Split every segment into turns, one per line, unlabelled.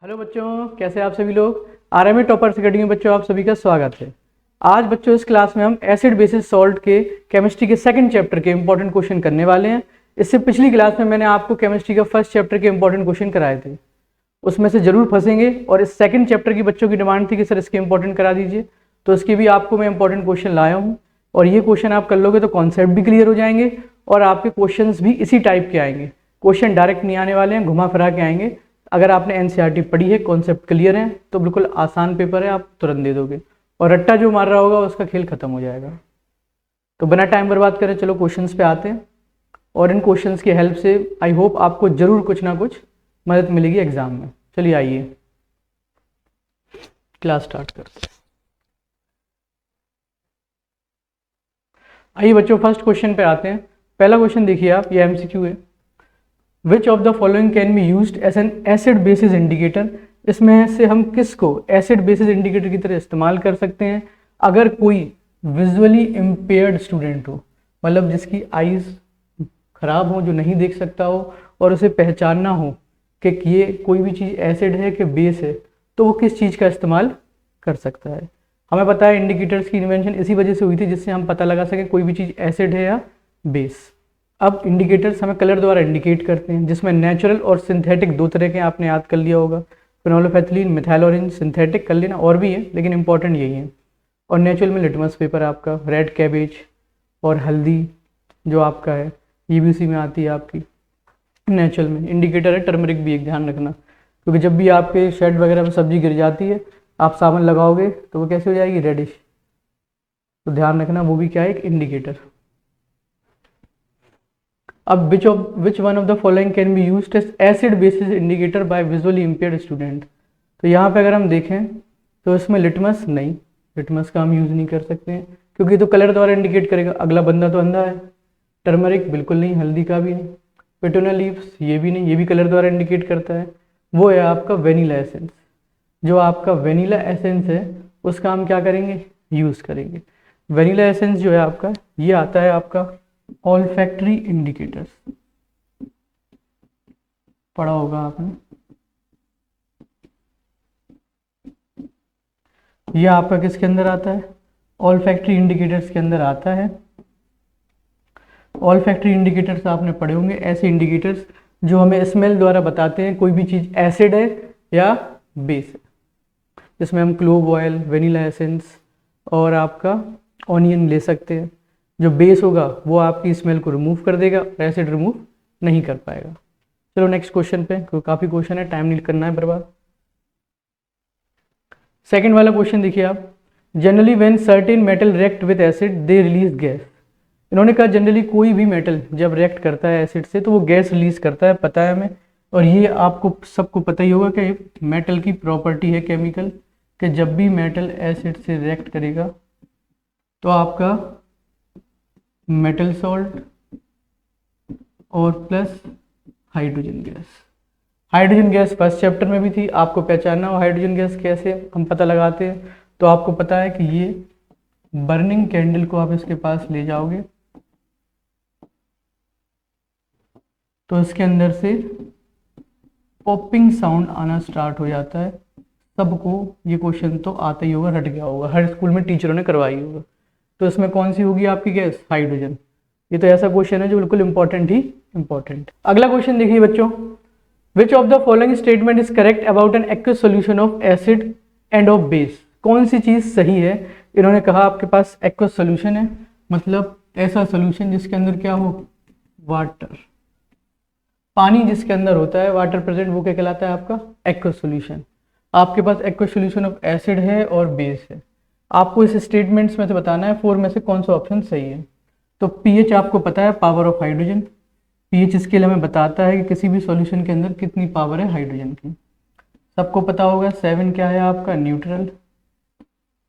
Hello बच्चों, कैसे आप सभी लोग। आरएमए टॉपर्स अकेडमी में बच्चों आप सभी का स्वागत है। आज बच्चों इस क्लास में हम एसिड बेसिस सॉल्ट के केमिस्ट्री के सेकंड चैप्टर के इंपॉर्टेंट क्वेश्चन करने वाले हैं। इससे पिछली क्लास में मैंने आपको केमिस्ट्री का फर्स्ट चैप्टर के इंपॉर्टेंट क्वेश्चन कराए थे, उसमें से जरूर फंसेंगे। और इस सेकंड चैप्टर की बच्चों की डिमांड थी कि सर इसके इंपॉर्टेंट करा दीजिए, तो इसके भी आपको मैं इंपॉर्टेंट क्वेश्चन लाया हूँ। और ये क्वेश्चन आप कर लोगे तो कॉन्सेप्ट भी क्लियर हो जाएंगे और आपके क्वेश्चन भी इसी टाइप के आएंगे। क्वेश्चन डायरेक्ट नहीं आने वाले हैं, घुमा फिरा के आएंगे। अगर आपने एनसीईआरटी पढ़ी है, कॉन्सेप्ट क्लियर है, तो बिल्कुल आसान पेपर है, आप तुरंत दे दोगे। और रट्टा जो मार रहा होगा उसका खेल खत्म हो जाएगा। तो बिना टाइम बर्बाद करें चलो क्वेश्चंस पे आते हैं। और इन क्वेश्चंस की हेल्प से आई होप आपको जरूर कुछ ना कुछ मदद मिलेगी एग्जाम में। चलिए आइए क्लास स्टार्ट करते हैं। आइए बच्चों फर्स्ट क्वेश्चन पे आते हैं। पहला क्वेश्चन देखिए आप, ये एमसीक्यू है। Which of the following can be used as an acid basis indicator. इसमें से हम किसको एसिड बेसिस इंडिकेटर की तरह इस्तेमाल कर सकते हैं अगर कोई विजुअली इम्पेयर्ड स्टूडेंट हो, मतलब जिसकी आईज खराब हो, जो नहीं देख सकता हो और उसे पहचानना हो कि ये कोई भी चीज़ एसिड है कि बेस है, तो वो किस चीज़ का इस्तेमाल कर सकता है। हमें पता है इंडिकेटर्स की इन्वेंशन इसी वजह से हुई थी जिससे हम पता लगा सकें कोई भी चीज़ एसिड है या बेस। अब इंडिकेटर्स हमें कलर द्वारा इंडिकेट करते हैं, जिसमें नेचुरल और सिंथेटिक दो तरह के आपने याद कर लिया होगा। फिनोलोफेथिलीन, मिथाइल ऑरेंज, सिंथेटिक कर लेना, और भी है लेकिन इंपॉर्टेंट यही है। और नेचुरल में लिटमस पेपर आपका, रेड कैबेज और हल्दी जो आपका है ये भी उसी में आती है आपकी। नेचुरल में इंडिकेटर है टर्मरिक भी, एक ध्यान रखना, क्योंकि जब भी आपके शेड वगैरह में सब्जी गिर जाती है आप साबुन लगाओगे तो वो कैसे हो जाएगी, रेडिश। तो ध्यान रखना वो भी क्या है, एक इंडिकेटर। अब which one of the following can be used as acid basis indicator by visually impaired student. तो यहाँ पे अगर हम देखें तो इसमें लिटमस नहीं, लिटमस का हम यूज़ नहीं कर सकते हैं क्योंकि तो कलर द्वारा इंडिकेट करेगा, अगला बंदा तो अंधा है। टर्मरिक बिल्कुल नहीं, हल्दी का भी नहीं। पेटोना लीव्स ये भी नहीं, ये भी कलर द्वारा इंडिकेट करता है। वो है आपका वेनिला एसेंस। जो आपका वेनिला एसेंस है उसका हम क्या करेंगे, यूज़ करेंगे। वेनिला एसेंस जो है आपका ये आता है आपका ऑल्फैक्टरी इंडिकेटर्स, पढ़ा होगा आपने। ये आपका किसके अंदर आता है, ऑल्फैक्टरी इंडिकेटर्स के अंदर आता है। ऑल्फैक्टरी इंडिकेटर्स आपने पढ़े होंगे, ऐसे इंडिकेटर्स जो हमें स्मेल द्वारा बताते हैं कोई भी चीज़ एसिड है या बेस है। जिसमें हम क्लोव ऑयल, वेनिला एसेंस और आपका ऑनियन ले सकते हैं। जो बेस होगा वो आपकी स्मेल को रिमूव कर देगा, एसिड रिमूव नहीं कर पाएगा। चलो नेक्स्ट क्वेश्चन पे, क्योंकि काफ़ी क्वेश्चन है, टाइम नहीं करना है बर्बाद। सेकंड वाला क्वेश्चन देखिए आप, generally when certain metal react with acid they release gas. इन्होंने कहा जनरली कोई भी मेटल जब रिएक्ट करता है एसिड से तो वो गैस रिलीज करता है, पता है हमें। और ये आपको सबको पता ही होगा कि मेटल की प्रॉपर्टी है केमिकल, कि जब भी मेटल एसिड से रिएक्ट करेगा तो आपका मेटल सॉल्ट और plus hydrogen gas. Hydrogen gas first chapter में भी थी, आपको पहचानना हो हाइड्रोजन गैस कैसे हम पता लगाते हैं। तो आपको पता है कि ये बर्निंग कैंडल को आप इसके पास ले जाओगे तो इसके अंदर से पॉपिंग साउंड आना स्टार्ट हो जाता है। सबको ये क्वेश्चन तो आता ही होगा, रट गया होगा, हर स्कूल में टीचरों ने करवाई होगा। तो इसमें कौन सी होगी आपकी गैस, हाइड्रोजन। ये तो ऐसा क्वेश्चन है जो बिल्कुल इंपॉर्टेंट ही इंपॉर्टेंट। अगला क्वेश्चन देखिए बच्चों, विच of the following statement is correct about an aqueous solution of acid end of base. कौन सी चीज सही है। इन्होंने कहा आपके पास एक्वस सोल्यूशन है, मतलब ऐसा सोल्यूशन जिसके अंदर क्या हो, वाटर, पानी जिसके अंदर होता है वाटर प्रेजेंट, वो क्या कहलाता है आपका एक्वस सोल्यूशन। आपके पास एक्वस सोल्यूशन ऑफ एसिड है और बेस है। आपको इस स्टेटमेंट्स में से बताना है 4 में से कौन सा ऑप्शन सही है। तो पीएच आपको पता है, power of hydrogen. PH scale हमें बताता है कि किसी भी सॉल्यूशन के अंदर कितनी पावर है हाइड्रोजन की, सबको पता होगा। 7 क्या है आपका, न्यूट्रल।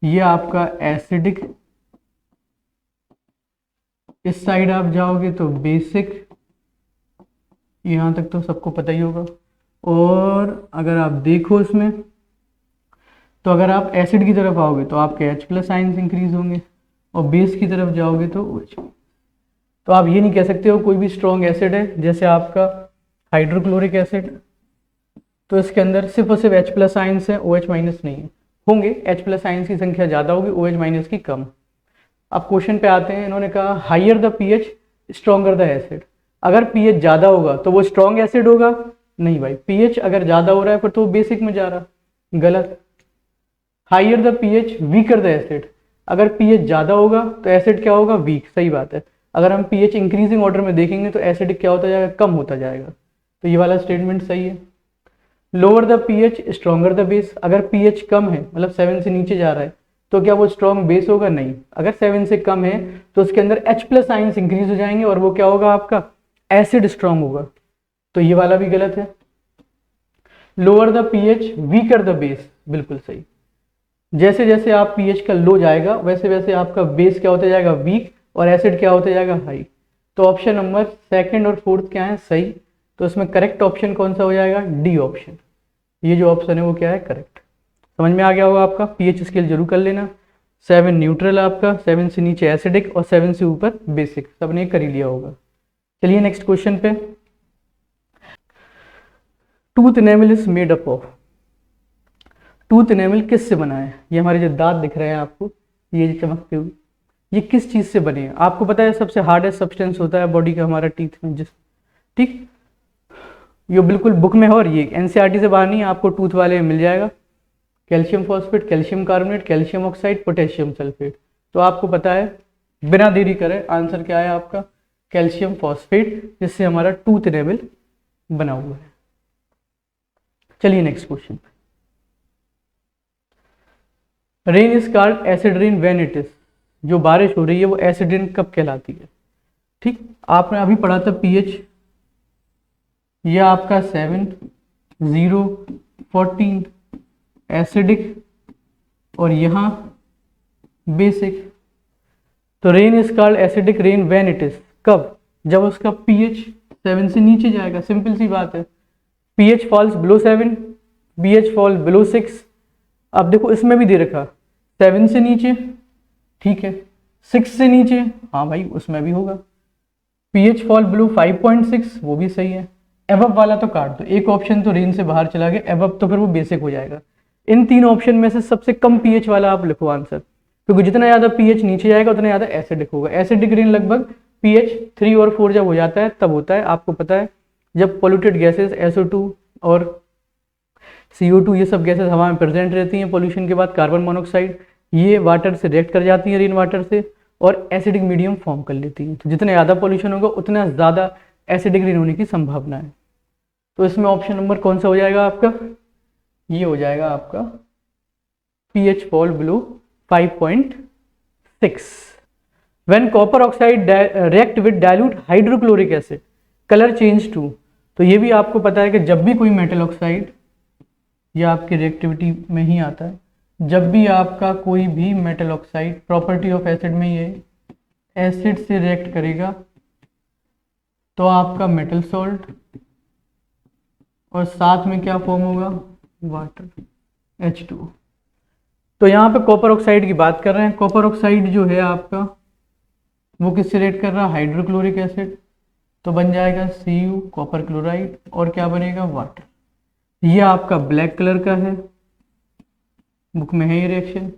ये आपका एसिडिक, इस साइड आप जाओगे तो बेसिक, यहाँ तक तो सबको पता ही होगा। और अगर आप देखो इसमें तो अगर आप एसिड की तरफ आओगे तो आपके H+ आयंस इंक्रीज होंगे और बेस की तरफ जाओगे तो OH। तो आप ये नहीं कह सकते हो कोई भी स्ट्रॉन्ग एसिड है जैसे आपका हाइड्रोक्लोरिक एसिड, तो इसके अंदर सिर्फ और सिर्फ H प्लस आइंस है, OH माइनस नहीं है। होंगे, H प्लस आइंस की संख्या ज़्यादा होगी, OH माइनस की कम। अब क्वेश्चन पे आते हैं, इन्होंने कहा higher the pH stronger the acid. अगर पीएच ज़्यादा होगा तो वो स्ट्रॉन्ग एसिड होगा? नहीं भाई, पीएच अगर ज़्यादा हो रहा है फिर तो वो बेसिक में जा रहा, गलत। Higher the pH weaker the acid. अगर पीएच ज़्यादा होगा तो एसिड क्या होगा? वीक, सही बात है। अगर हम पीएच इंक्रीजिंग ऑर्डर में देखेंगे तो एसिड क्या होता जाएगा? कम होता जाएगा। तो ये वाला स्टेटमेंट सही है। Lower the pH stronger the base. अगर पीएच कम है, मतलब 7 से नीचे जा रहा है, तो क्या वो स्ट्रॉन्ग बेस होगा? नहीं। अगर 7 से कम है तो उसके अंदर H प्लस आइंस इंक्रीज हो जाएंगे और वो क्या होगा आपका? एसिड स्ट्रॉन्ग होगा। तो ये वाला भी गलत है। Lower the pH weaker the base, बिल्कुल सही। जैसे जैसे आप पीएच का लो जाएगा वैसे वैसे आपका बेस क्या होता जाएगा? वीक, और एसिड क्या होता जाएगा? हाई। तो ऑप्शन नंबर सेकंड और फोर्थ क्या है? सही। तो इसमें करेक्ट ऑप्शन कौन सा हो जाएगा? D option. ये जो ऑप्शन है वो क्या है? करेक्ट। समझ में आ गया होगा आपका। पीएच स्केल जरूर कर लेना। 7 न्यूट्रल आपका, 7 से नीचे एसिडिक और 7 से ऊपर बेसिक, सबने कर ही लिया होगा। चलिए नेक्स्ट क्वेश्चन पे। Tooth enamel is made up of. Tooth enamel किस से बना है? ये हमारे जो दांत दिख रहे हैं आपको, ये जो चमकते हुए, ये किस चीज से बने हैं? आपको पता है सबसे हार्डेस्ट सब्सटेंस होता है बॉडी का हमारा टीथ में, जिस, ठीक, ये बिल्कुल बुक में है और ये एनसीईआरटी से बाहर नहीं है, आपको टूथ वाले में मिल जाएगा। Calcium phosphate, calcium carbonate, calcium oxide, potassium sulphate. तो आपको पता है, बिना देरी करे आंसर क्या है आपका? कैल्शियम फॉस्फेट, जिससे हमारा टूथ एनेमल बना हुआ है। चलिए next question. Rain is called acid rain when it is. जो बारिश हो रही है वो एसिड रेन कब कहलाती है? ठीक, आपने अभी पढ़ा था पीएच, ये आपका 7, 0, 14 एसिडिक और यहाँ बेसिक। तो rain is called acidic rain when it is, कब? जब उसका पीएच 7 से नीचे जाएगा। सिंपल सी बात है। PH falls below 7, pH fall below 6। अब देखो इसमें भी दे रखा 7 से नीचे, ठीक है, 6 से नीचे, हाँ भाई उसमें भी होगा। पीएच फॉल बिलो 5.6, वो भी सही है। एबव वाला तो काट दो, एक ऑप्शन तो रेन से बाहर चला गया, एबव तो फिर वो बेसिक हो जाएगा। इन तीन ऑप्शन में से सबसे कम पीएच वाला आप लिखो आंसर, क्योंकि जितना ज़्यादा पीएच नीचे जाएगा उतना ज़्यादा एसिडिक होगा। एसिडिक रेन लगभग पीएच 3 और 4 जब हो जाता है तब होता है। आपको पता है जब पोल्यूटेड गैसेस SO2 और CO2 ये सब गैसेस हवा में प्रेजेंट रहती हैं, पोल्यूशन के बाद कार्बन मोनोऑक्साइड, ये वाटर से रिएक्ट कर जाती हैं रेन वाटर से और एसिडिक मीडियम फॉर्म कर लेती हैं। तो जितना ज़्यादा पोल्यूशन होगा उतना ज़्यादा एसिडिक रेन होने की संभावना है। तो इसमें ऑप्शन नंबर कौन सा हो जाएगा आपका? ये हो जाएगा आपका pH fall below 5.6। When copper oxide react with dilute hydrochloric acid colour change to. तो ये भी आपको पता है कि जब भी कोई मेटल ऑक्साइड, ये आपकी रिएक्टिविटी में ही आता है, जब भी आपका कोई भी metal oxide property of acid में ये एसिड से रिएक्ट करेगा तो आपका मेटल सॉल्ट और साथ में क्या फॉर्म होगा? Water, H2O। तो यहाँ पे कॉपर ऑक्साइड की बात कर रहे हैं। कॉपर ऑक्साइड जो है आपका वो किससे रिएक्ट कर रहा है? Hydrochloric acid. तो बन जाएगा Cu कॉपर क्लोराइड और क्या बनेगा? वाटर। ये आपका ब्लैक कलर का है, बुक में है ये रिएक्शन।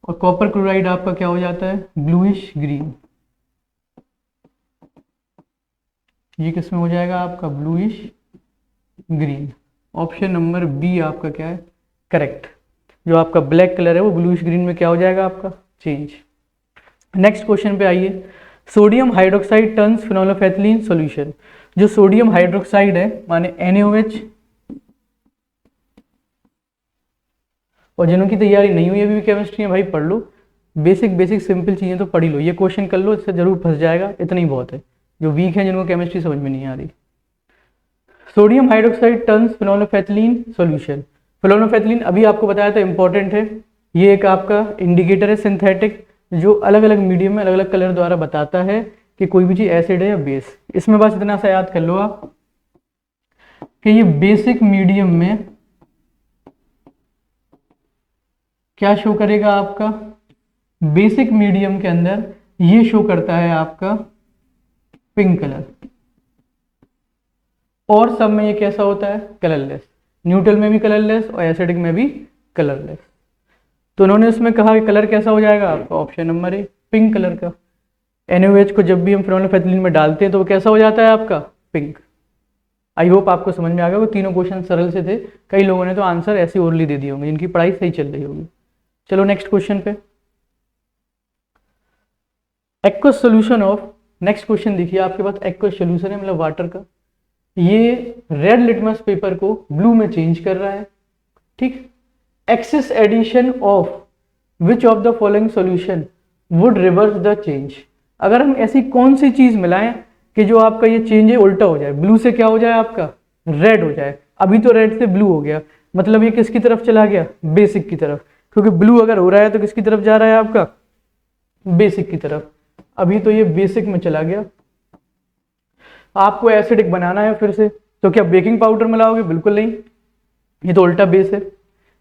और कॉपर क्लोराइड आपका क्या हो जाता है? Bluish green. ये किस में हो जाएगा आपका? Bluish green. Option number B आपका क्या है? करेक्ट। जो आपका ब्लैक कलर है वो ब्लूइश ग्रीन में क्या हो जाएगा आपका? चेंज। नेक्स्ट क्वेश्चन पे आइए। Sodium hydroxide turns phenolphthalein solution. जो सोडियम हाइड्रोक्साइड है माने NaOH, और जिनों की तैयारी नहीं हुई अभी भी केमिस्ट्री है भाई पढ़ लो, बेसिक बेसिक सिंपल चीजें तो पढ़ ही लो। ये क्वेश्चन कर लो, इससे जरूर फंस जाएगा, इतना ही बहुत है। जो वीक है जिनको केमिस्ट्री समझ में नहीं आ रही। Sodium hydroxide turns phenolphthalein solution. Phenolphthalein अभी आपको बताया था इंपॉर्टेंट है। ये एक आपका इंडिकेटर है सिंथेटिक, जो अलग अलग मीडियम में अलग अलग कलर द्वारा बताता है कि कोई भी चीज एसिड है या बेस। इसमें बस इतना सा याद कर लो आप कि ये बेसिक मीडियम में क्या शो करेगा आपका? बेसिक मीडियम के अंदर ये शो करता है आपका पिंक कलर, और सब में ये कैसा होता है? कलरलेस। न्यूट्रल में भी कलरलेस और एसिडिक में भी कलरलेस। तो उन्होंने इसमें कहा कि कलर कैसा हो जाएगा आपका, option number A, pink colour का। NaOH को जब भी हम फिनोल्फेथलीन में डालते हैं तो वो कैसा हो जाता है आपका, पिंक। आई होप आपको समझ में आ गया, वो तीनों क्वेश्चन सरल से थे, कई लोगों ने तो आंसर ऐसे ओरली दे दिए होंगे, इनकी पढ़ाई सही चल रही होगी। चलो नेक्स्ट क्वेश्चन पे, aqueous solution of, next question देखिए आपके पास एक्वस सोल्यूशन है मतलब वाटर का, ये रेड लिटमस पेपर को ब्लू में चेंज कर रहा है, ठीक। Excess addition of which of the following solution would reverse the change, अगर हम ऐसी कौन सी चीज मिलाएं कि जो आपका ये चेंज है उल्टा हो जाए, ब्लू से क्या हो जाए आपका, रेड हो जाए। अभी तो रेड से ब्लू हो गया, मतलब ये किसकी तरफ चला गया, बेसिक की तरफ, क्योंकि ब्लू अगर हो रहा है तो किसकी तरफ जा रहा है आपका, बेसिक की तरफ। अभी तो ये बेसिक में चला गया। आपको एसिडिक बनाना है फिर से, तो क्या बेकिंग पाउडर मिलाओगे, बिल्कुल नहीं, ये तो उल्टा बेस है।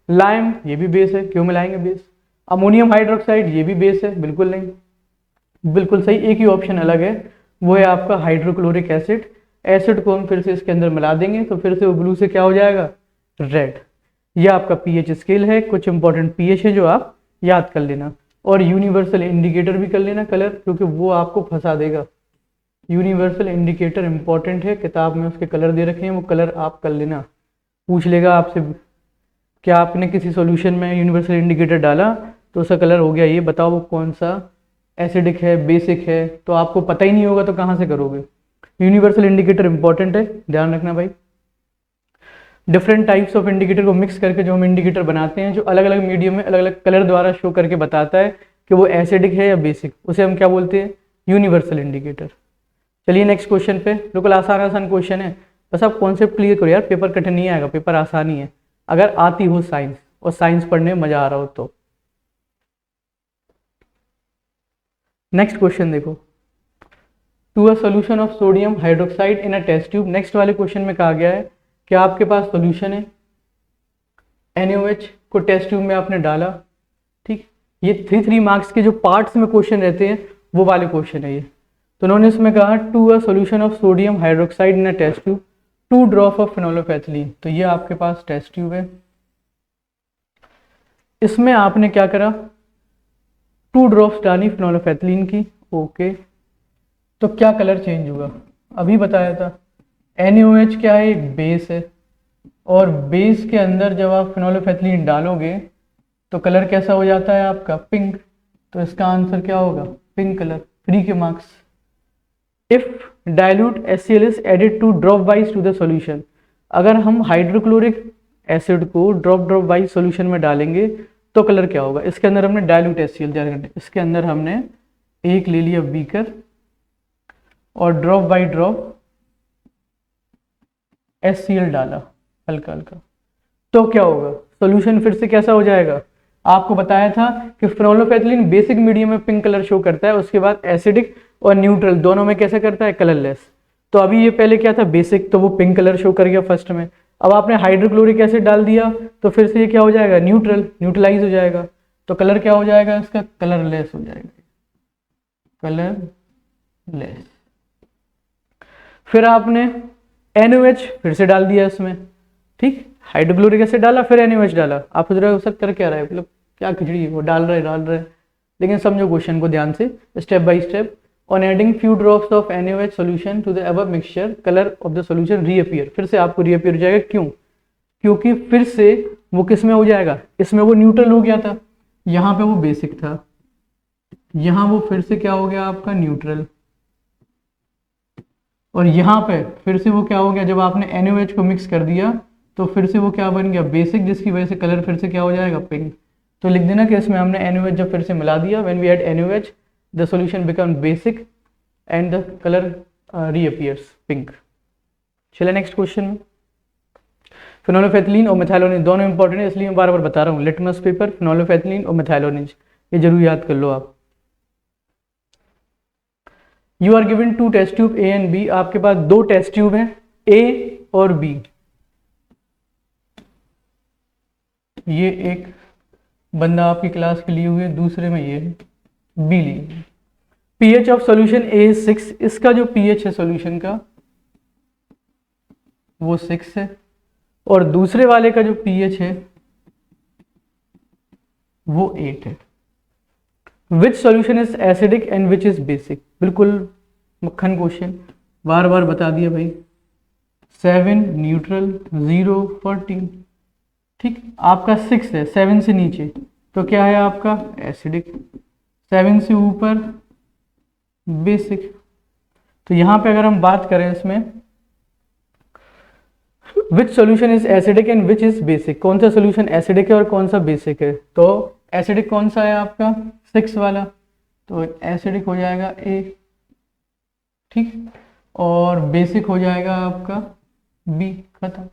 लाइम, ये भी बेस है, क्यों मिलाएंगे बेस। अमोनियम हाइड्रोक्साइड, ये भी बेस है, बिल्कुल नहीं, बिल्कुल सही, एक ही ऑप्शन अलग है, वो है आपका हाइड्रोक्लोरिक एसिड। एसिड को हम फिर से इसके अंदर मिला देंगे तो फिर से वो ब्लू से क्या हो जाएगा, रेड। यह आपका पीएच स्केल है, कुछ इंपॉर्टेंट पीएच है जो आप याद कर लेना, और यूनिवर्सल इंडिकेटर भी कर लेना कलर, क्योंकि वो आपको फंसा देगा। यूनिवर्सल इंडिकेटर इंपॉर्टेंट है, किताब में उसके कलर दे रखे हैं, वो कलर आप कर लेना। पूछ लेगा आपसे, क्या आपने किसी सॉल्यूशन में यूनिवर्सल इंडिकेटर डाला तो उसका कलर हो गया ये, बताओ वो कौन सा एसिडिक है, बेसिक है, तो आपको पता ही नहीं होगा तो कहाँ से करोगे। यूनिवर्सल इंडिकेटर इंपॉर्टेंट है, ध्यान रखना भाई। डिफरेंट टाइप्स ऑफ इंडिकेटर को मिक्स करके जो हम इंडिकेटर बनाते हैं, जो अलग अलग मीडियम में अलग अलग कलर द्वारा शो करके बताता है कि वो एसिडिक है या बेसिक, उसे हम क्या बोलते हैं, यूनिवर्सल इंडिकेटर। चलिए नेक्स्ट क्वेश्चन पे, बिल्कुल आसान आसान क्वेश्चन है, बस आप कॉन्सेप्ट क्लियर करो यार, पेपर कठिन नहीं आएगा, पेपर आसान ही है, अगर आती हो साइंस और साइंस पढ़ने में मजा आ रहा हो तो। नेक्स्ट क्वेश्चन देखो, to a solution of sodium hydroxide in a test tube. Next वाले क्वेश्चन में कहा गया है कि आपके पास सोल्यूशन है, NaOH को टेस्ट ट्यूब में आपने डाला, ठीक। ये 3 मार्क्स के जो पार्ट्स में क्वेश्चन रहते हैं वो वाले क्वेश्चन है ये। तो उन्होंने इसमें कहा to a solution of sodium hydroxide in a test tube 2 drop of phenolphthalein. तो ये आपके पास टेस्ट ट्यूब है, इसमें आपने क्या करा, 2 ड्रॉप्स डाली फिनोलोफेथिलीन की, ओके। तो क्या कलर चेंज हुआ, अभी बताया था, NaOH क्या है, एक बेस है, और बेस के अंदर जब आप फिनोलोफेथिलीन डालोगे तो कलर कैसा हो जाता है आपका, पिंक। तो इसका आंसर क्या होगा, पिंक कलर, फ्री के marks. If dilute HCl is added to dropwise to the solution, अगर हम हाइड्रोक्लोरिक एसिड को ड्रॉप वाइज सॉल्यूशन में डालेंगे तो कलर क्या होगा। इसके अंदर हमने डाइल्यूट HCl, इसके अंदर हमने एक ले लिया बीकर और ड्रॉप बाई ड्रॉप HCl डाला हल्का हल्का, तो क्या होगा, सॉल्यूशन फिर से कैसा हो जाएगा। आपको बताया था कि फिनोलोफेथिलीन बेसिक मीडियम में पिंक कलर शो करता है, उसके बाद एसिडिक और न्यूट्रल दोनों में कैसे करता है, कलरलेस। तो अभी ये पहले क्या था, बेसिक, तो वो पिंक कलर शो कर गया फर्स्ट में। अब आपने हाइड्रोक्लोरिक एसिड डाल दिया तो फिर से ये क्या हो जाएगा, न्यूट्रल, न्यूट्रलाइज हो जाएगा, तो कलर क्या हो जाएगा इसका, कलरलेस हो जाएगा, कलरलेस। फिर आपने NaOH फिर से डाल दिया इसमें, ठीक, हाइड्रोक्लोरिक एसिड डाला फिर NaOH डाला। आप सोच रहे हो सर कर क्या रहा है, मतलब क्या खिचड़ी है वो, डाल रहे, लेकिन समझो क्वेश्चन को ध्यान से, step by step. On adding few drops of NaOH solution to the above mixture, colour of the solution reappear, फिर से आपको रीअपीयर हो जाएगा, क्यों, क्योंकि फिर से वो किस में हो जाएगा, इसमें वो न्यूट्रल हो गया था, यहाँ पे वो बेसिक था, यहाँ वो फिर से क्या हो गया आपका, न्यूट्रल, और यहाँ पे फिर से वो क्या हो गया, जब आपने NaOH को मिक्स कर दिया तो फिर से वो क्या बन गया, बेसिक, जिसकी वजह से कलर फिर से क्या हो जाएगा, पिंक। तो लिख देना कि इसमें हमने NaOH जब फिर से मिला दिया, when we add NaOH the solution become basic and the colour reappears pink. चलिए नेक्स्ट क्वेश्चन में, फिनोलोफेथिलीन और मेथाइलोनिन दोनों इंपॉर्टेंट है, इसलिए मैं बार बार बता रहा हूँ, लिटमस पेपर, फिनोलोफेथिलीन और मेथाइलोनिन, ये जरूर याद कर लो आप। You are given 2 test tube A and B, आपके पास 2 टेस्ट ट्यूब हैं A और B। ये एक बंदा आपकी क्लास के लिए हुए, दूसरे में ये B लिए। pH ऑफ सॉल्यूशन A 6, इसका जो pH है सॉल्यूशन का वो 6 है, और दूसरे वाले का जो pH है वो 8 है। Which solution is acidic and which is basic, बिल्कुल मक्खन क्वेश्चन, बार बार बता दिया भाई। 7 न्यूट्रल, 0 14, ठीक। आपका 6 है, 7 से नीचे, तो क्या है आपका एसिडिक, 7 से ऊपर बेसिक। तो यहाँ पे अगर हम बात करें इसमें which solution is acidic and which is basic, कौन सा सॉल्यूशन एसिडिक है और कौन सा बेसिक है, तो एसिडिक कौन सा है आपका 6 वाला, तो एसिडिक हो जाएगा ए, ठीक। और बेसिक हो जाएगा आपका बी, खत्म।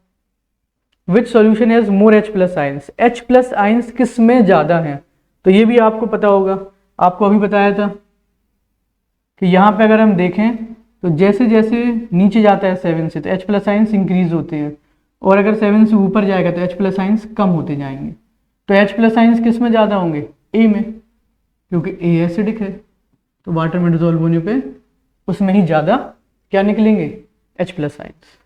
Which solution has more H plus ions, H plus ions किस में ज़्यादा हैं, तो ये भी आपको पता होगा, आपको अभी बताया था कि यहाँ पे अगर हम देखें तो जैसे जैसे नीचे जाता है 7 से तो H प्लस आइंस इंक्रीज होते हैं, और अगर 7 से ऊपर जाएगा तो H प्लस आइंस कम होते जाएंगे। तो H प्लस आइंस किस में ज़्यादा होंगे, ए में, क्योंकि ए एसिडिक है, तो वाटर में डिजोल्व होने पे उसमें ही ज़्यादा क्या निकलेंगे, H plus ions.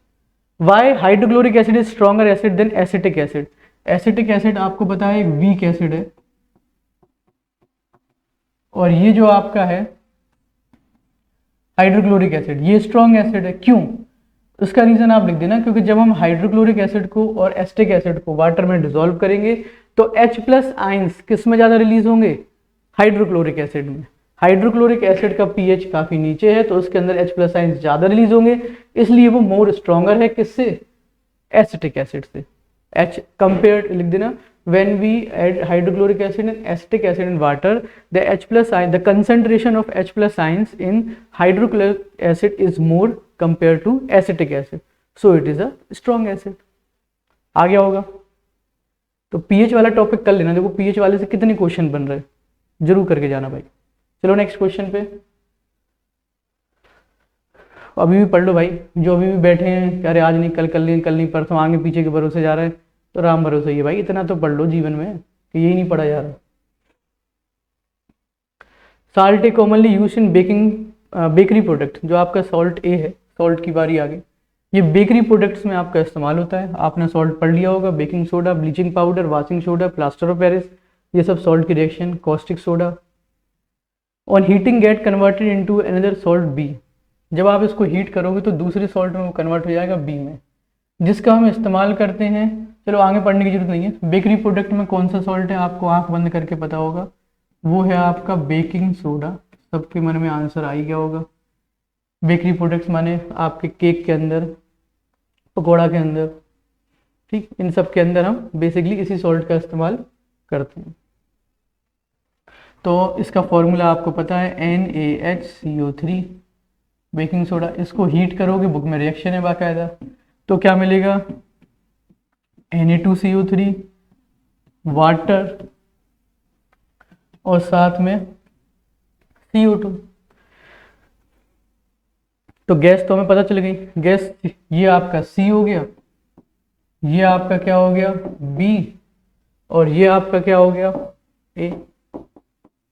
Why hydrochloric acid is stronger acid than acetic acid, acetic acid आपको पता है एक वीक एसिड है, और ये जो आपका है हाइड्रोक्लोरिक एसिड ये स्ट्रॉन्ग एसिड है। क्यों, उसका रीजन आप लिख देना, क्योंकि जब हम हाइड्रोक्लोरिक एसिड को और एसिटिक एसिड को वाटर में डिसॉल्व करेंगे तो H प्लस आइंस किस में ज़्यादा रिलीज होंगे, हाइड्रोक्लोरिक एसिड में। हाइड्रोक्लोरिक एसिड का pH काफ़ी नीचे है तो उसके अंदर H प्लस आइंस ज़्यादा रिलीज होंगे, इसलिए वो मोर स्ट्रॉन्गर है किससे, एसिटिक एसिड से। H कंपेयर्ड लिख देना, when we add hydrochloric acid and acetic acid in water, the H plus ion, the concentration of H plus ions in hydrochloric acid is more compared to acetic acid, so it is a strong acid। आ गया होगा, तो pH वाला topic कर लेना, देखो pH वाले से कितने क्वेश्चन बन रहे हैं, जरूर करके जाना भाई। चलो नेक्स्ट क्वेश्चन पे, अभी भी पढ़ लो भाई, जो अभी भी बैठे हैं अरे आज नहीं कल नहीं परसों, आगे पीछे के भरोसे जा रहे हैं, तो राम भरोसा ही है भाई, इतना तो पढ़ लो जीवन में कि यही नहीं पढ़ा जा रहा। Salt A commonly use in bakery product, जो आपका सॉल्ट ए है, सॉल्ट की बारी आ गई, ये बेकरी प्रोडक्ट्स में आपका इस्तेमाल होता है। आपने सॉल्ट पढ़ लिया होगा, baking soda, bleaching powder, washing soda, plaster of Paris, ये सब सॉल्ट की reaction, caustic soda. On heating get converted into another salt B, जब आप इसको हीट करोगे तो दूसरे सॉल्ट में वो कन्वर्ट हो जाएगा बी में, जिसका हम इस्तेमाल करते हैं। चलो आगे पढ़ने की जरूरत नहीं है। बेकरी प्रोडक्ट में कौन सा सॉल्ट है आपको आंख बंद करके पता होगा, वो है आपका बेकिंग सोडा, सबके मन में आंसर आ ही गया होगा। बेकरी प्रोडक्ट्स माने आपके केक के अंदर, पकौड़ा के अंदर, ठीक, इन सब के अंदर हम बेसिकली इसी सॉल्ट का इस्तेमाल करते हैं। तो इसका फॉर्मूला आपको पता है NaHCO3 बेकिंग सोडा, इसको हीट करोगे, बुक में रिएक्शन है बाकायदा, तो क्या मिलेगा Na2CO3 वाटर और साथ में CO2। तो गैस तो हमें पता चल गई, गैस ये आपका C हो गया, ये आपका क्या हो गया B, और ये आपका क्या हो गया A।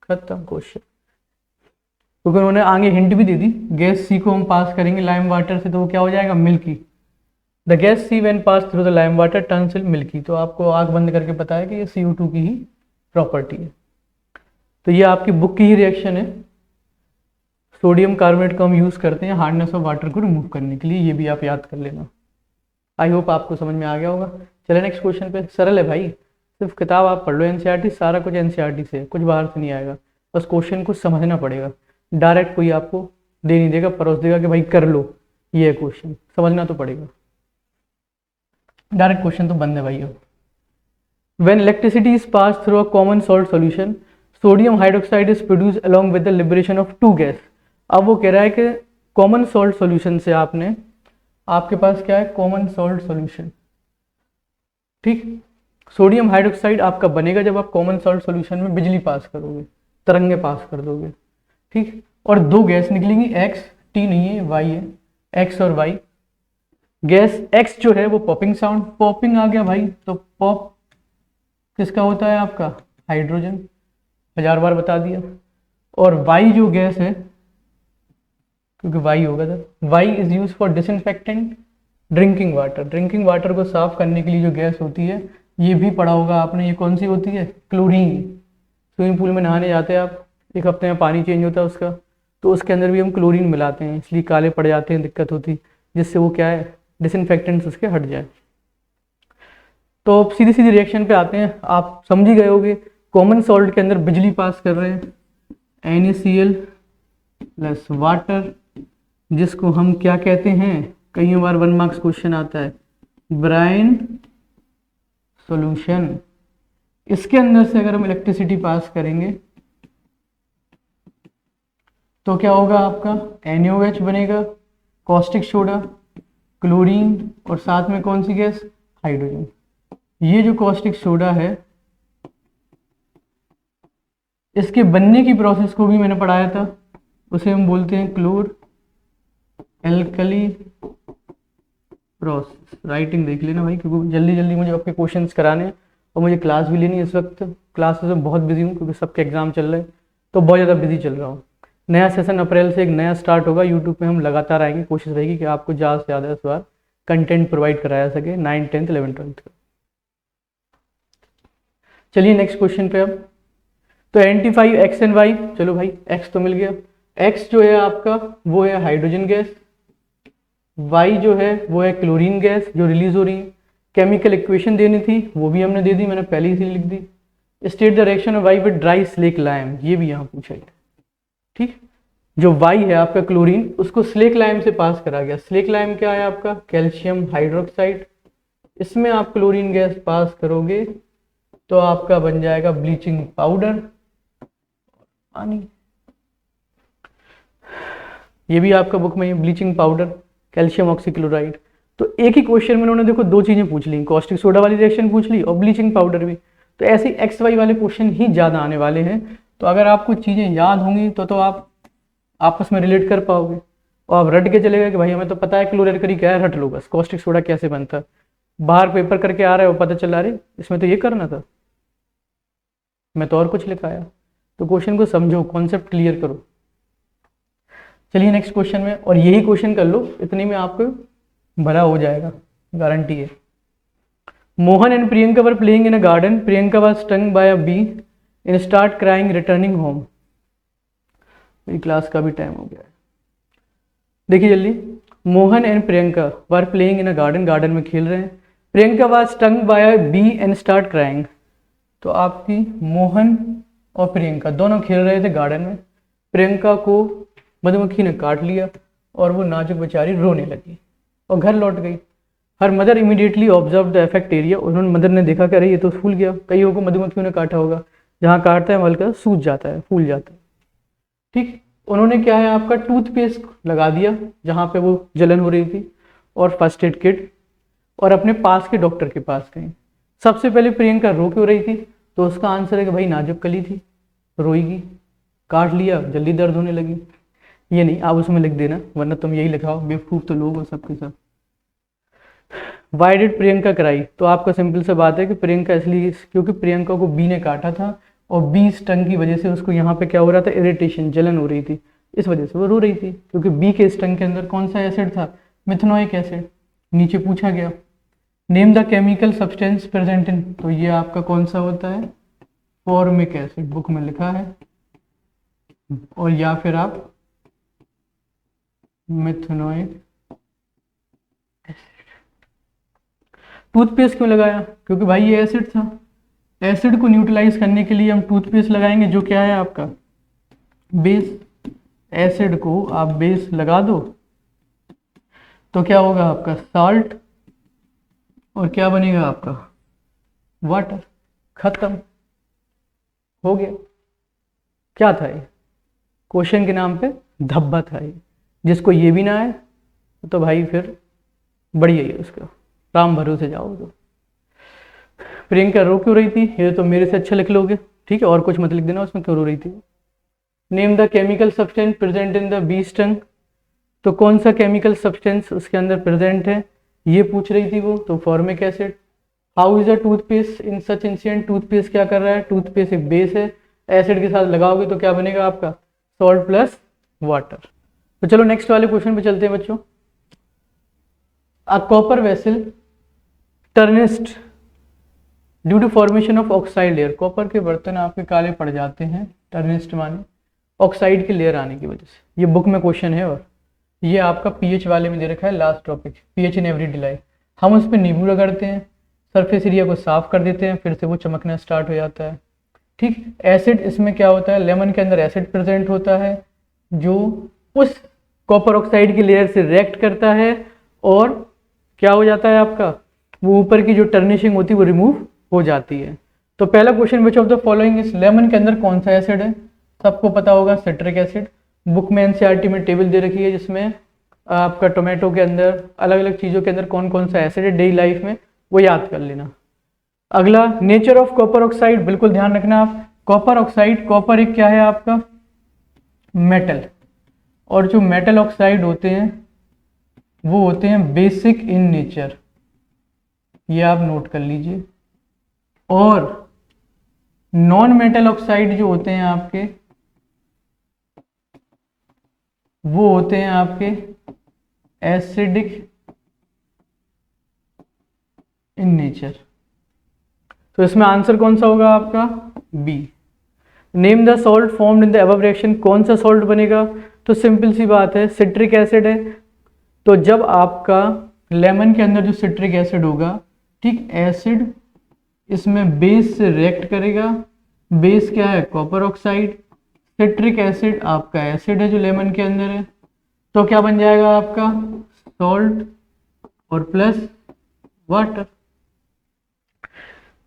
खत्म क्वेश्चन, क्योंकि उन्होंने आगे हिंट भी दे दी, गैस C को हम पास करेंगे लाइम वाटर से तो वो क्या हो जाएगा milky. The gas C when pass through the lime water turns milky, तो आपको आंख बंद करके पता है कि ये CO2 की ही प्रॉपर्टी है। तो ये आपकी बुक की ही रिएक्शन है, सोडियम कार्बोनेट को हम यूज़ करते हैं हार्डनेस ऑफ वाटर को रिमूव करने के लिए, ये भी आप याद कर लेना। आई होप आपको समझ में आ गया होगा। चले नेक्स्ट क्वेश्चन पे, सरल है भाई, सिर्फ किताब आप पढ़ लो NCERT, सारा कुछ NCERT से, कुछ बाहर से नहीं आएगा, बस क्वेश्चन को समझना पड़ेगा। डायरेक्ट कोई आपको दे नहीं देगा, परोस देगा कि भाई कर लो, ये है क्वेश्चन, समझना तो पड़ेगा। डायरेक्ट क्वेश्चन तो बंद है भाई। अब when electricity is pass through a common salt solution, sodium hydroxide is produce along with the liberation of two gas. अब वो कह रहा है कि कॉमन सॉल्ट सॉल्यूशन से आपने, आपके पास क्या है कॉमन सॉल्ट सॉल्यूशन, ठीक, सोडियम हाइड्रोक्साइड आपका बनेगा जब आप कॉमन सॉल्ट सॉल्यूशन में बिजली पास करोगे, तरंगे पास कर दोगे, ठीक, और दो गैस निकलेंगी, X, T नहीं है Y है, X और Y। गैस X जो है वो पॉपिंग साउंड, पॉपिंग आ गया भाई, तो पॉप किसका होता है आपका हाइड्रोजन, 1000 बार बता दिया। और Y जो गैस है, क्योंकि Y होगा sir, Y is use for disinfectant, drinking water को साफ करने के लिए जो गैस होती है, ये भी पढ़ा होगा आपने, ये कौन सी होती है? क्लोरीन। स्विमिंग पूल में नहाने जाते हैं आप, एक हफ्ते में पानी चेंज होता है उसका, तो उसके अंदर भी हम क्लोरीन मिलाते हैं, इसलिए काले पड़ जाते हैं, दिक्कत होती है, जिससे वो क्या है, डिसइंफेक्टेंट्स उसके हट जाए। तो अब सीधी सीधी रिएक्शन पे आते हैं, आप समझ ही गए होगे। कॉमन सॉल्ट के अंदर बिजली पास कर रहे हैं, NaCl प्लस वाटर, जिसको हम क्या कहते हैं, कई बार 1 मार्क्स क्वेश्चन आता है, ब्राइन सॉल्यूशन। इसके अंदर से अगर हम इलेक्ट्रिसिटी पास करेंगे तो क्या होगा आपका, NaOH बनेगा, कॉस्टिक सोडा, क्लोरीन, और साथ में कौन सी गैस, हाइड्रोजन। ये जो कॉस्टिक सोडा है, इसके बनने की प्रोसेस को भी मैंने पढ़ाया था, उसे हम बोलते हैं क्लोर एल्कली प्रोसेस। राइटिंग देख लेना भाई, क्योंकि जल्दी जल्दी मुझे आपके क्वेश्चंस कराने हैं और मुझे क्लास भी लेनी है। इस वक्त क्लास में बहुत बिजी हूँ क्योंकि सबके एग्जाम चल रहे हैं, तो बहुत ज़्यादा बिजी चल रहा हूँ। नया सेशन अप्रैल से एक नया स्टार्ट होगा, यूट्यूब पे हम लगातार आएंगे, कोशिश रहेगी कि आपको ज़्यादा से ज़्यादा इस बार कंटेंट प्रोवाइड कराया सके 9th 10th 11th 12th का। चलिए नेक्स्ट क्वेश्चन पे अब, तो आइडेंटिफाई एक्स एंड वाई। चलो भाई एक्स तो मिल गया, एक्स जो है आपका वो है हाइड्रोजन गैस, वाई जो है वो है क्लोरीन गैस जो रिलीज हो रही है। केमिकल इक्वेशन देनी थी, वो भी हमने दे दी, मैंने पहले ही लिख दी। State the reaction of Y with dry slaked lime, ये भी यहाँ पूछा गया। ठीक, जो वाई है आपका क्लोरीन, उसको स्लेक लाइम से पास करा गया। स्लेक लाइम क्या है आपका, कैल्शियम हाइड्रोक्साइड। इसमें आप क्लोरीन गैस पास करोगे तो आपका बन जाएगा ब्लीचिंग पाउडर, पानी। ये भी आपका बुक में ब्लीचिंग पाउडर, कैल्शियम ऑक्सीक्लोराइड। तो एक ही क्वेश्चन में उन्होंने देखो दो चीजें पूछ ली, कॉस्टिक सोडा वाली रिएक्शन पूछ ली और ब्लीचिंग पाउडर भी। तो ऐसे एक्स वाई वाले क्वेश्चन ही ज्यादा आने वाले हैं। तो अगर आपको चीजें याद होंगी तो आप आपस में रिलेट कर पाओगे, और आप रट के चलेगा कि भाई हमें तो पता है क्लोरेटरी क्या है, रट लो बस, कॉस्टिक सोडा कैसे बनता है। बाहर पेपर करके आ रहे हो, पता चला रहे इसमें तो ये करना था, मैं तो और कुछ लिखा आया। तो क्वेश्चन को समझो, कॉन्सेप्ट क्लियर करो। चलिए नेक्स्ट क्वेश्चन में, और यही क्वेश्चन कर लो, इतने में आपको भला हो जाएगा, गारंटी है। Mohan and Priyanka were playing in a garden, Priyanka was stung by a bee and start crying returning home. मेरी क्लास का भी टाइम हो गया है, देखिए जल्दी। Mohan and Priyanka were playing in a garden, garden में खेल रहे हैं। Priyanka was stung by a bee and start crying. तो आपकी मोहन और प्रियंका दोनों खेल रहे थे गार्डन में, प्रियंका को मधुमक्खी ने काट लिया और वो नाजुक बेचारी रोने लगी और घर लौट गई। Her mother immediately observe the effect area, उन्होंने मदर ने देखा कि अरे ये तो फूल गया। कईयों को मधुमक्खियों ने काटा होगा, जहाँ काटता है हल्का सूज जाता है, फूल जाता है। ठीक, उन्होंने क्या है आपका टूथपेस्ट लगा दिया जहाँ पे वो जलन हो रही थी, और फर्स्ट एड किट, और अपने पास के डॉक्टर के पास गई। सबसे पहले प्रियंका रो क्यों रही थी, तो उसका आंसर है कि भाई नाजुक कली थी, रोएगी, काट लिया, जल्दी दर्द होने लगी। ये नहीं, आप उसमें लिख देना, वरना तुम यही लिखाओ, बेवकूफ़ तो लोग हो सबके सब। वाई डिड प्रियंका कराई, तो आपका सिंपल सा बात है कि प्रियंका इसलिए, क्योंकि प्रियंका को बी ने काटा था और बी स्टंग की वजह से उसको यहाँ पे क्या हो रहा था, इरिटेशन, जलन हो रही थी, इस वजह से वो रो रही थी। क्योंकि बी के स्टंग के अंदर कौन सा एसिड था, मिथेनोइक एसिड। नीचे पूछा गया name the chemical substance present इन, तो ये आपका कौन सा होता है, फॉर्मिक एसिड, बुक में लिखा है, और या फिर आप मिथेनोइक। टूथपेस्ट क्यों लगाया, क्योंकि भाई ये एसिड था, एसिड को न्यूट्रलाइज करने के लिए हम टूथपेस्ट लगाएंगे, जो क्या है आपका बेस। एसिड को आप बेस लगा दो तो क्या होगा आपका साल्ट, और क्या बनेगा आपका वाटर। खत्म हो गया। क्या था ये, क्वेश्चन के नाम पे धब्बा था ये। जिसको ये भी ना आए तो भाई फिर बढ़िया ही है उसका, राम भरोसे जाओ। तो प्रियंका रो क्यों रही थी, ये तो मेरे से अच्छा लिख लोगे, ठीक है, और कुछ मत लिख देना उसमें क्यों रो रही थी। Name the chemical substance present in the bee stung, तो कौन सा केमिकल सब्सटेंस उसके अंदर प्रेजेंट है, ये पूछ रही थी वो, तो formic acid. How is a toothpaste in such incident, toothpaste क्या कर रहा है, टूथपेस्ट एक बेस है, एसिड के साथ लगाओगे तो क्या बनेगा आपका सॉल्ट प्लस वाटर। तो चलो नेक्स्ट वाले क्वेश्चन पे चलते हैं बच्चों। A copper vessel tarnished due to formation of oxide layer. Copper के बर्तन आपके काले पड़ जाते हैं, टर्निस्ट माने ऑक्साइड की लेयर आने की वजह से। ये बुक में क्वेश्चन है और ये आपका पीएच वाले में दे रखा है, last topic pH in every Dilai. हम उस पर नींबू रगड़ते हैं, सरफेस एरिया को साफ कर देते हैं, फिर से वो चमकना स्टार्ट हो जाता है। ठीक, एसिड इसमें क्या होता है, लेमन के अंदर एसिड प्रेजेंट होता है जो उस कॉपर ऑक्साइड की लेयर से रिएक्ट करता है और क्या हो जाता है आपका, वो ऊपर की जो टर्निशिंग होती है वो रिमूव हो जाती है। तो पहला question, which of the following is, lemon के अंदर कौन सा एसिड है, सबको पता होगा सिट्रिक एसिड। बुक में एनसीईआरटी में टेबल दे रखी है जिसमें आपका टोमेटो के अंदर अलग अलग चीज़ों के अंदर कौन कौन सा एसिड है डेली लाइफ में, वो याद कर लेना। अगला, नेचर ऑफ कॉपर ऑक्साइड, बिल्कुल ध्यान रखना आप। कॉपर ऑक्साइड, कॉपर एक क्या है आपका मेटल, और जो मेटल ऑक्साइड होते हैं वो होते हैं बेसिक इन नेचर, ये आप नोट कर लीजिए। और नॉन मेटल ऑक्साइड जो होते हैं आपके, वो होते हैं आपके एसिडिक इन नेचर। तो इसमें आंसर कौन सा होगा आपका, B. Name the salt formed in the above reaction, कौन सा सॉल्ट बनेगा, तो सिंपल सी बात है, सिट्रिक एसिड है। तो जब आपका लेमन के अंदर जो सिट्रिक एसिड होगा, ठीक, एसिड इसमें बेस से रिएक्ट करेगा, बेस क्या है कॉपर ऑक्साइड, सिट्रिक एसिड आपका एसिड है जो लेमन के अंदर है, तो क्या बन जाएगा आपका सॉल्ट और प्लस वाटर।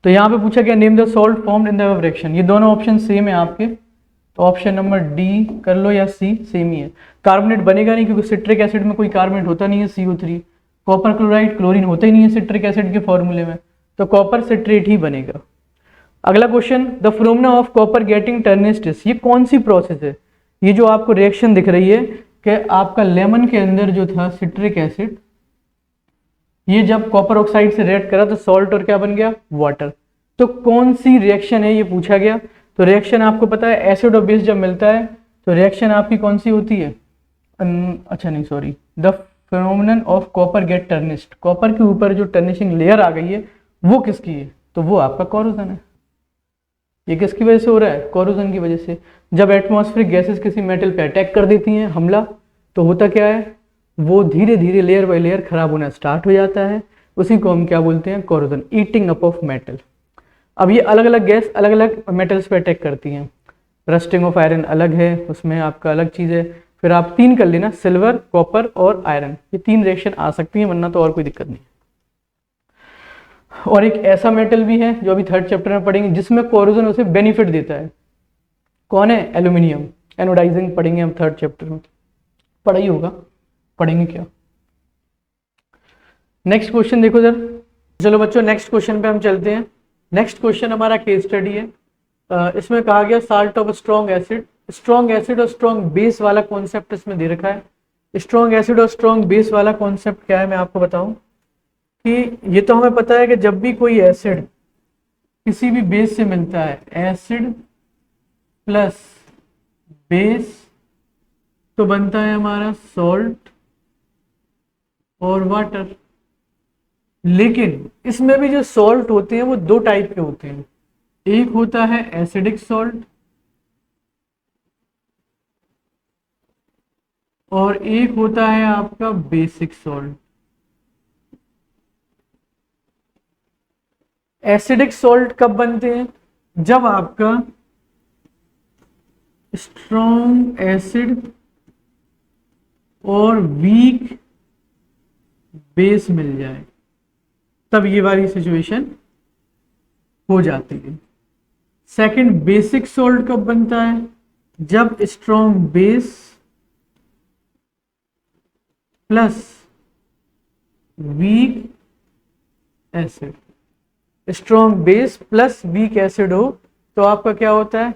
तो यहाँ पे पूछा गया name the salt formed in the above reaction, ये दोनों ऑप्शन सेम है आपके, तो ऑप्शन नंबर डी कर लो या सी, सेम ही है। कार्बोनेट बनेगा नहीं क्योंकि सिट्रिक एसिड में कोई कार्बोनेट होता नहीं है, CO3। कॉपर क्लोराइड, क्लोरीन होता ही नहीं है सिट्रिक एसिड के फॉर्मूले में, तो कॉपर सिट्रेट ही बनेगा। अगला question, the phenomena of copper getting tarnished, ये कौन सी प्रोसेस है, ये जो आपको रिएक्शन दिख रही है कि आपका लेमन के अंदर जो था सिट्रिक एसिड, ये जब कॉपर ऑक्साइड से रिएक्ट करा तो सॉल्ट और क्या बन गया वाटर। तो कौन सी रिएक्शन है ये पूछा गया। तो रिएक्शन आपको पता है एसिड और बेस जब मिलता है तो रिएक्शन आपकी कौन सी होती है, अच्छा नहीं sorry, the phenomenon of copper get tarnished, copper के ऊपर जो टर्निशिंग लेयर आ गई है वो किसकी है, तो वो आपका कोरोजन है। ये किसकी वजह से हो रहा है, कोरोजन की वजह से। जब एटमॉस्फेरिक गैसेस किसी मेटल पे अटैक कर देती हैं हमला, तो होता क्या है, वो धीरे धीरे लेयर बाय लेयर खराब होना स्टार्ट हो जाता है, उसी को हम क्या बोलते हैं, corrosion, eating up of metal. अब ये अलग अलग गैस अलग अलग मेटल्स पे अटैक करती हैं, रस्टिंग ऑफ आयरन अलग है, उसमें आपका अलग चीज़ है। फिर आप 3 कर लेना, सिल्वर, कॉपर और आयरन, ये 3 रिएक्शन आ सकती हैं, वरना तो और कोई दिक्कत नहीं। और एक ऐसा मेटल भी है जो अभी 3rd चैप्टर में पढ़ेंगे जिसमें कोरोजन उसे बेनिफिट देता है, कौन है, एल्यूमिनियम। एनोडाइजिंग पढ़ेंगे हम 3rd चैप्टर में, पढ़ा ही होगा, पढ़ेंगे क्या। नेक्स्ट क्वेश्चन देखो सर, चलो बच्चों नेक्स्ट क्वेश्चन पे हम चलते हैं। नेक्स्ट क्वेश्चन हमारा केस स्टडी है। इसमें कहा गया salt of strong acid, strong acid और स्ट्रॉन्ग बेस वाला कॉन्सेप्ट इसमें दे रखा है। स्ट्रॉन्ग एसिड और स्ट्रॉन्ग बेस वाला कॉन्सेप्ट क्या है मैं आपको बताऊं कि ये तो हमें पता है कि जब भी कोई एसिड किसी भी बेस से मिलता है, एसिड प्लस बेस, तो बनता है हमारा सॉल्ट और वाटर। लेकिन इसमें भी जो सॉल्ट होते हैं वो 2 टाइप के होते हैं, एक होता है एसिडिक सॉल्ट और एक होता है आपका बेसिक सॉल्ट। एसिडिक सॉल्ट कब बनते हैं, जब आपका स्ट्रॉन्ग एसिड और वीक बेस मिल जाए, तब ये वाली सिचुएशन हो जाती है। सेकंड, बेसिक सॉल्ट कब बनता है, जब strong base plus weak acid, strong base plus weak acid हो तो आपका क्या होता है,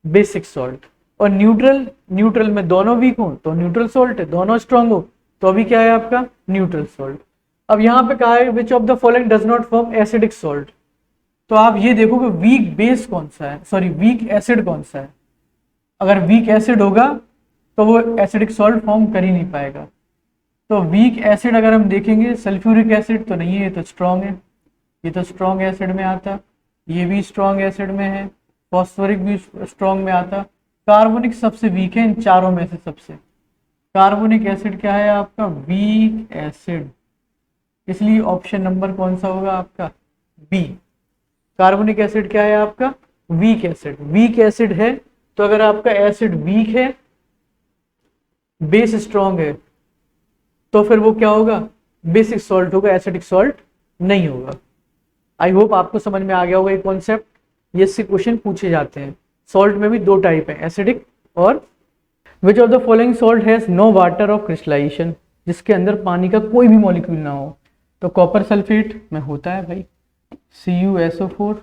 बेसिक सॉल्ट। और न्यूट्रल, न्यूट्रल में दोनों वीक हो तो न्यूट्रल सॉल्ट है, दोनों स्ट्रॉन्ग हो तो अभी क्या है आपका न्यूट्रल सॉल्ट। अब यहाँ पे कहा है which of the following does not form acidic salt, तो आप ये देखो कि वीक बेस कौन सा है, सॉरी वीक एसिड कौन सा है। अगर वीक एसिड होगा तो वो एसिडिक सॉल्ट फॉर्म कर ही नहीं पाएगा। तो वीक एसिड अगर हम देखेंगे, सल्फ्यूरिक एसिड तो नहीं है, ये तो स्ट्रॉन्ग है, ये तो स्ट्रॉन्ग एसिड में आता, ये भी स्ट्रॉन्ग एसिड में है, फॉस्फोरिक भी स्ट्रॉन्ग में आता, कार्बोनिक सबसे वीक है इन चारों में से। सबसे कार्बोनिक एसिड क्या है आपका, वीक एसिड, इसलिए ऑप्शन नंबर कौन सा होगा आपका, बी। कार्बोनिक एसिड क्या है आपका, वीक एसिड। वीक एसिड है तो अगर आपका एसिड वीक है, बेस स्ट्रॉन्ग है, तो फिर वो क्या होगा, बेसिक सॉल्ट होगा, एसिडिक सॉल्ट नहीं होगा। आई होप आपको समझ में आ गया होगा ये कॉन्सेप्ट। ये इससे क्वेश्चन पूछे जाते हैं। सॉल्ट में भी दो टाइप है, एसिडिक और which of the following salt has no water of crystallisation, जिसके अंदर पानी का कोई भी मॉलिक्यूल ना हो। तो कॉपर सल्फेट में होता है भाई CuSO4,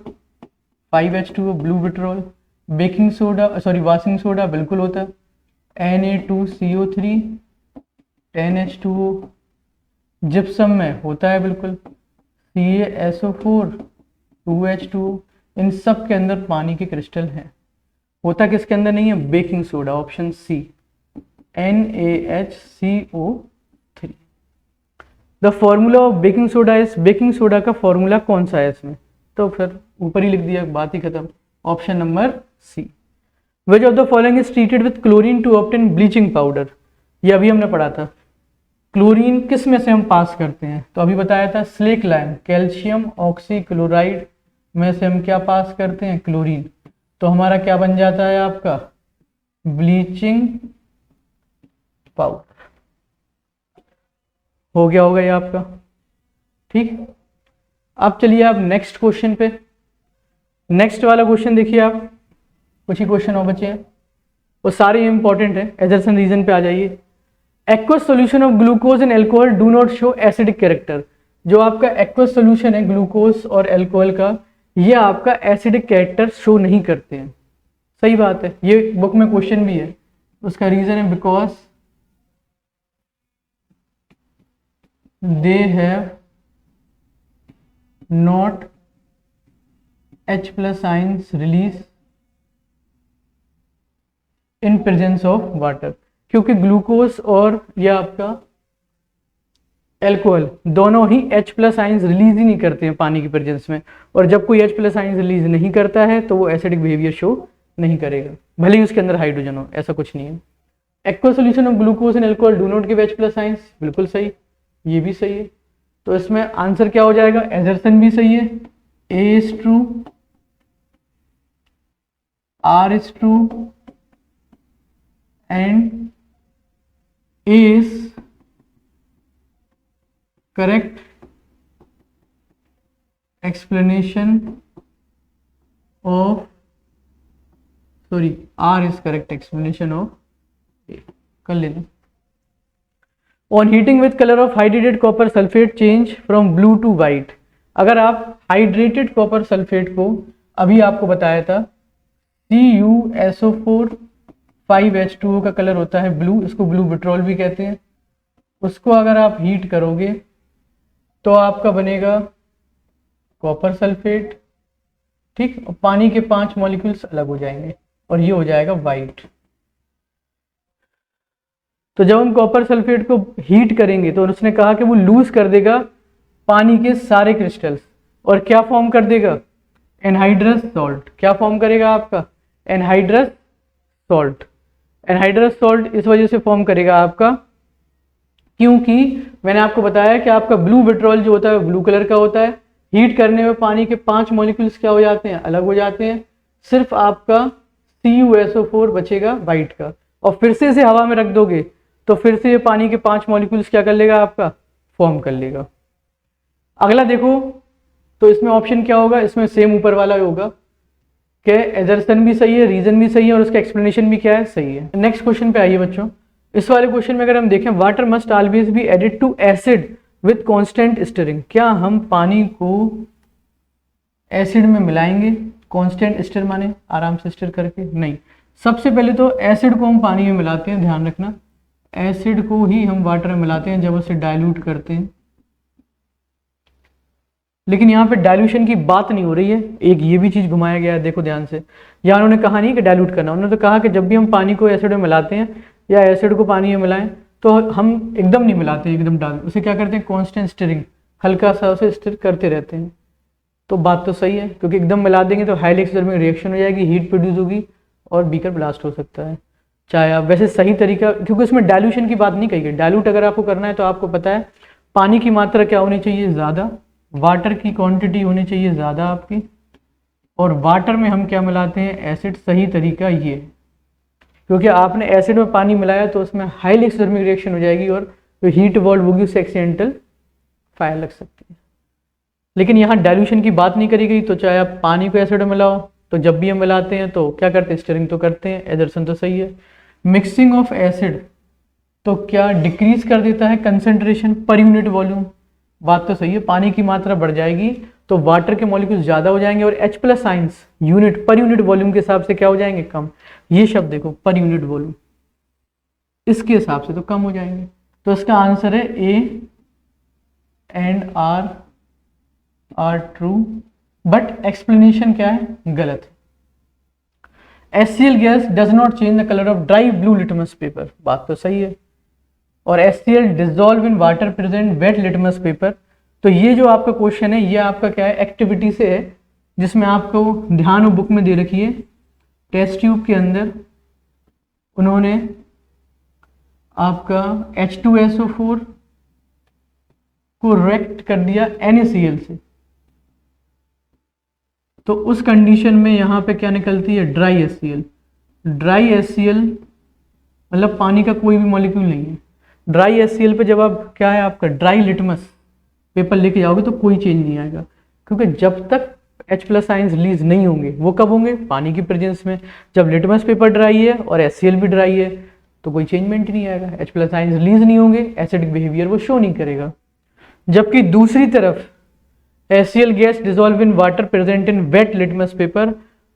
5H2O, blue vitriol. Baking soda sorry washing soda बिल्कुल होता है, Na2CO3, 10H2O। जिप्सम में होता है बिल्कुल CaSO4, 2H2O। इन सब के अंदर पानी के क्रिस्टल हैं। होता किसके अंदर नहीं है, baking soda, option C, NaHCO3। The formula of baking soda is, baking soda का फॉर्मूला कौन सा है इसमें, तो फिर ऊपर ही लिख दिया, बात ही खत्म, option number C. Which of the following is treated with chlorine to obtain bleaching powder, ये अभी हमने पढ़ा था। क्लोरीन किस में से हम पास करते हैं, तो अभी बताया था स्लेक लाइम, कैल्शियम ऑक्सीक्लोराइड में से हम क्या पास करते हैं, क्लोरीन। तो हमारा क्या बन जाता है आपका, ब्लीचिंग पाउडर। हो गया होगा ये आपका, ठीक। अब चलिए आप नेक्स्ट क्वेश्चन पे। नेक्स्ट वाला क्वेश्चन देखिए आप, कुछ ही क्वेश्चन और बचे हैं, वो सारे इंपॉर्टेंट है। एजर्सन रीजन पे आ जाइए। Aqueous solution of glucose and alcohol do not show acidic character, जो आपका एक्वस सॉल्यूशन है ग्लूकोज और अल्कोहल का, ये आपका एसिडिक कैरेक्टर शो नहीं करते हैं। सही बात है, ये बुक में क्वेश्चन भी है। उसका रीजन है because they have not H+ ions release in presence of water, क्योंकि ग्लूकोज और यह आपका अल्कोहल दोनों ही H+ आयंस रिलीज ही नहीं करते हैं पानी की प्रेजेंस में, और जब कोई H+ आयंस रिलीज नहीं करता है तो वो एसिडिक बिहेवियर शो नहीं करेगा, भले ही उसके अंदर हाइड्रोजन हो, ऐसा कुछ नहीं है। Aqua solution of glucose and alcohol do not give H+ ions, बिल्कुल सही, ये भी सही है। तो इसमें आंसर क्या हो जाएगा, एजर्सन भी सही है, A is true, R is true and A is correct explanation of, sorry, R is correct explanation of A। कर लेना। On heating with color of hydrated copper sulfate change from blue to white, अगर आप hydrated copper sulfate को, अभी आपको बताया था CuSO4, 5H2O का कलर होता है ब्लू, इसको ब्लू विट्रोल भी कहते हैं। उसको अगर आप हीट करोगे तो आपका बनेगा कॉपर सल्फेट, ठीक, और पानी के 5 मॉलिक्यूल्स अलग हो जाएंगे और ये हो जाएगा वाइट। तो जब हम कॉपर सल्फेट को हीट करेंगे तो उसने कहा कि वो लूज कर देगा पानी के सारे क्रिस्टल्स, और क्या फॉर्म कर देगा, एनहाइड्रस सॉल्ट। क्या फॉर्म करेगा आपका, एनहाइड्रस सॉल्ट। एनहाइड्रस सॉल्ट इस वजह से फॉर्म करेगा आपका, क्योंकि मैंने आपको बताया कि आपका ब्लू विट्रोल जो होता है ब्लू कलर का होता है, हीट करने में पानी के 5 मॉलिक्यूल्स क्या हो जाते हैं, अलग हो जाते हैं, सिर्फ आपका CuSO4 बचेगा वाइट का, और फिर से इसे हवा में रख दोगे तो फिर से ये पानी के 5 मॉलिक्यूल्स क्या कर लेगा आपका, फॉर्म कर लेगा। अगला देखो, तो इसमें ऑप्शन क्या होगा, इसमें सेम ऊपर वाला होगा कि एजर्सन भी सही है, रीजन भी सही है, और उसका एक्सप्लेनेशन भी क्या है, सही है। नेक्स्ट क्वेश्चन पे आइए बच्चों। इस वाले क्वेश्चन में अगर हम देखें, water must always be added to acid with constant stirring, क्या हम पानी को एसिड में मिलाएंगे, कांस्टेंट स्टिर माने आराम से स्टिर करके, नहीं। सबसे पहले तो एसिड को हम पानी में मिलाते हैं, ध्यान रखना, एसिड को ही हम वाटर में मिलाते हैं जब उसे डाइल्यूट करते हैं। लेकिन यहाँ पे डाइल्यूशन की बात नहीं हो रही है, एक ये भी चीज़ घुमाया गया है, देखो ध्यान से। यहाँ उन्होंने कहा नहीं कि डाइल्यूट करना, उन्होंने तो कहा कि जब भी हम पानी को एसिड में मिलाते हैं या एसिड को पानी में मिलाएं तो हम एकदम नहीं मिलाते, एकदम डाल उसे क्या करते हैं, कांस्टेंट स्टिरिंग, हल्का सा उसे स्टिर करते रहते हैं। तो बात तो सही है, क्योंकि एकदम मिला देंगे तो हाईली एक्सोथर्मिक रिएक्शन हो जाएगी, हीट प्रोड्यूस होगी और बीकर ब्लास्ट हो सकता है। चाहे आप वैसे सही तरीका, क्योंकि उसमें डाइल्यूशन की बात नहीं कही गई, डाइल्यूट अगर आपको करना है तो आपको पता है पानी की मात्रा क्या होनी चाहिए, ज़्यादा, वाटर की क्वांटिटी होनी चाहिए ज़्यादा आपकी, और वाटर में हम क्या मिलाते हैं, एसिड। सही तरीका ये, क्योंकि आपने एसिड में पानी मिलाया तो उसमें हाईली एक्सोथर्मिक रिएक्शन हो जाएगी और जो हीट इवॉल्व होगी उससे एक्सीडेंटल फायर लग सकती है। लेकिन यहाँ डाइल्यूशन की बात नहीं करी गई, तो चाहे आप पानी को एसिड में मिलाओ, तो जब भी हम मिलाते हैं तो क्या करते हैं, स्टिरिंग तो करते हैं, एजर्सन तो सही है। मिक्सिंग ऑफ एसिड तो क्या डिक्रीज कर देता है कंसेंट्रेशन पर यूनिट वॉल्यूम, बात तो सही है, पानी की मात्रा बढ़ जाएगी तो वाटर के मॉलिक्यूल्स ज़्यादा हो जाएंगे और H+ ions unit per unit volume के हिसाब से क्या हो जाएंगे, कम। ये शब्द देखो, पर यूनिट वॉल्यूम, इसके हिसाब से तो कम हो जाएंगे। तो इसका आंसर है A and R are true, but explanation क्या है, गलत है। HCl gas does not change the colour of dry blue litmus paper, बात तो सही है। और HCl dissolve in water present wet litmus paper, तो ये जो आपका क्वेश्चन है ये आपका क्या है, एक्टिविटी से है, जिसमें आपको ध्यान हो बुक में दे रखी है, टेस्ट ट्यूब के अंदर उन्होंने आपका H2SO4 को रिएक्ट कर दिया NaCl से, तो उस कंडीशन में यहाँ पे क्या निकलती है, ड्राई HCl। ड्राई HCl मतलब पानी का कोई भी मॉलिक्यूल नहीं है। ड्राई HCl पे जब आप क्या है आपका ड्राई लिटमस पेपर लेके जाओगे तो कोई चेंज नहीं आएगा, क्योंकि जब तक H+ आइंस रिलीज नहीं होंगे, वो कब होंगे, पानी की प्रेजेंस में। जब लिटमस पेपर ड्राई है और HCl भी ड्राई है तो कोई चेंजमेंट नहीं आएगा, H+ आइंस रिलीज नहीं होंगे, एसिडिक बिहेवियर वो शो नहीं करेगा। जबकि दूसरी तरफ HCl gas dissolve in water present in wet litmus paper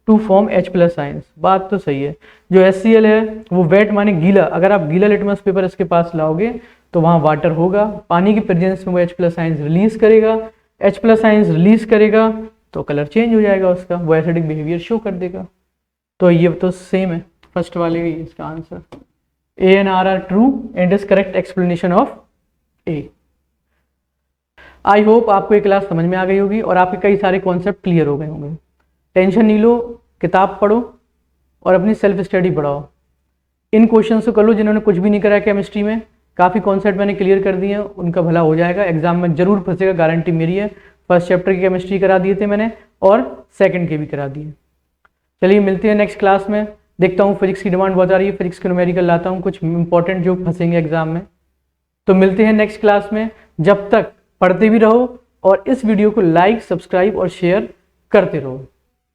to form H+ ions, बात तो सही है। जो HCl है वो वेट माने गीला, अगर आप गीला लिटमस पेपर इसके पास लाओगे तो वहाँ वाटर होगा, पानी की प्रेजेंस में वो H+ आइंस रिलीज करेगा, H+ आइंस रिलीज करेगा तो कलर चेंज हो जाएगा उसका, वो एसिडिक बिहेवियर शो कर देगा। तो ये तो सेम है, फर्स्ट वाले भी इसका answer A and R true and is correct explanation of A. I hope आपको ये क्लास समझ में आ गई होगी और आपके कई सारे कॉन्सेप्ट क्लियर हो गए होंगे। टेंशन नहीं लो, किताब पढ़ो और अपनी सेल्फ स्टडी बढ़ाओ। इन क्वेश्चंस को कर लो जिन्होंने कुछ भी नहीं करा केमिस्ट्री में, काफ़ी कॉन्सेप्ट मैंने क्लियर कर दिए हैं, उनका भला हो जाएगा, एग्जाम में जरूर फंसेगा, गारंटी मेरी है। फर्स्ट चैप्टर की केमिस्ट्री करा दिए थे मैंने और सेकंड के भी करा दिए। चलिए मिलते हैं नेक्स्ट क्लास में। देखता हूँ फिजिक्स की डिमांड बहुत आ रही है, फिजिक्स के न्यूमेरिकल लाता हूँ कुछ इंपॉर्टेंट जो फंसेंगे एग्जाम में। तो मिलते हैं नेक्स्ट क्लास में, जब तक पढ़ते भी रहो और इस वीडियो को लाइक, सब्सक्राइब और शेयर करते रहो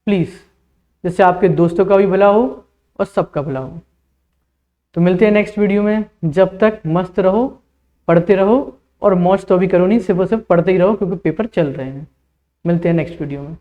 प्लीज़, जिससे आपके दोस्तों का भी भला हो और सबका भला हो। तो मिलते हैं नेक्स्ट वीडियो में, जब तक मस्त रहो, पढ़ते रहो और मौज तो अभी करो नहीं, सिर्फ और सिर्फ पढ़ते ही रहो क्योंकि पेपर चल रहे हैं। मिलते हैं नेक्स्ट वीडियो में।